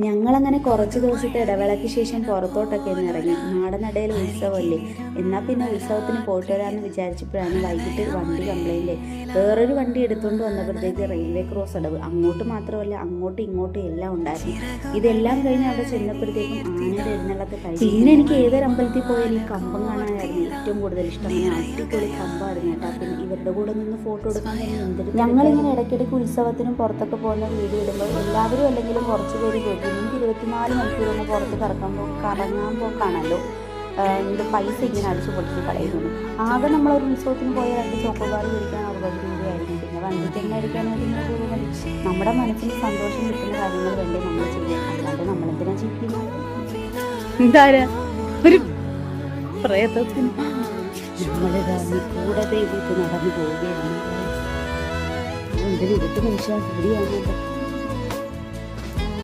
ഞങ്ങളങ്ങനെ കുറച്ച് ദിവസത്തെ ഇടവേളയ്ക്ക് ശേഷം പുറത്തോട്ടൊക്കെ ഒന്ന് ഇറങ്ങി. നാടനടയിൽ ഉത്സവമല്ലേ, എന്നാൽ പിന്നെ ഉത്സവത്തിന് പോയിട്ട് വരാമെന്ന് വിചാരിച്ചപ്പോഴാണ് വൈകിട്ട് വണ്ടി കംപ്ലൈൻറ്റ്. വേറൊരു വണ്ടി എടുത്തുകൊണ്ട് വന്നപ്പോഴത്തേക്ക് റെയിൽവേ ക്രോസ് അടവ്, അങ്ങോട്ട് മാത്രമല്ല അങ്ങോട്ടും ഇങ്ങോട്ടും എല്ലാം ഉണ്ടായിരുന്നു. ഇതെല്ലാം കഴിഞ്ഞ് അവിടെ ചെന്നപ്പോഴത്തേക്കും ആനയുടെ എഴുന്നള്ളത്ത് കഴിഞ്ഞു. പിന്നെ എനിക്ക് ഏതൊരു അമ്പലത്തിൽ പോയാലും ഈ കമ്പം കാണാനായിരുന്നു ഏറ്റവും കൂടുതൽ ഇഷ്ടം. അങ്ങനെ അടിപൊളി കമ്പായിരുന്നു കേട്ടോ. പിന്നെ ഇവരുടെ കൂടെ നിന്ന് ഫോട്ടോ എടുക്കാൻ തന്നെ എന്തൊരു. ഞങ്ങളിങ്ങനെ ഇടയ്ക്കിടയ്ക്ക് ഉത്സവത്തിനും പുറത്തൊക്കെ പോകുന്ന വീഡിയോ ഇടുമ്പോൾ എല്ലാവരും അല്ലെങ്കിലും കുറച്ച് പേര് പോയി. എനിക്ക് 24 മണിക്കൂറൊന്ന് പുറത്ത് കറങ്ങാൻ പോക്കാണല്ലോ. ഇത് പൈസ ഇങ്ങനെ അടിച്ചു പൊട്ടിച്ച് കളയുന്നു. ആകെ നമ്മളൊരു ഉത്സവത്തിന് പോയ 2 ചോക്കോബാർ മേടിക്കാൻ 60 രൂപയായിരുന്നു. പിന്നെ വണ്ടിക്ക് തന്നെ അടിക്കാനായിട്ട് 100 രൂപ മതി. നമ്മുടെ മനസ്സിന് സന്തോഷം കിട്ടുന്ന കാര്യങ്ങൾ വേണ്ടി നമ്മൾ ചെയ്യാം, അല്ലാണ്ട് നമ്മളെന്തിനാ ജീവിക്കുന്നത്? എന്തായാലും ഒരു പ്രേതത്തിന് നമ്മളിതാ കൂടെ ദൈവത്തിൽ നടന്നു പോവുകയാണ്. എന്തിനും 20 നിമിഷം കൂടിയാകുന്നുണ്ട്.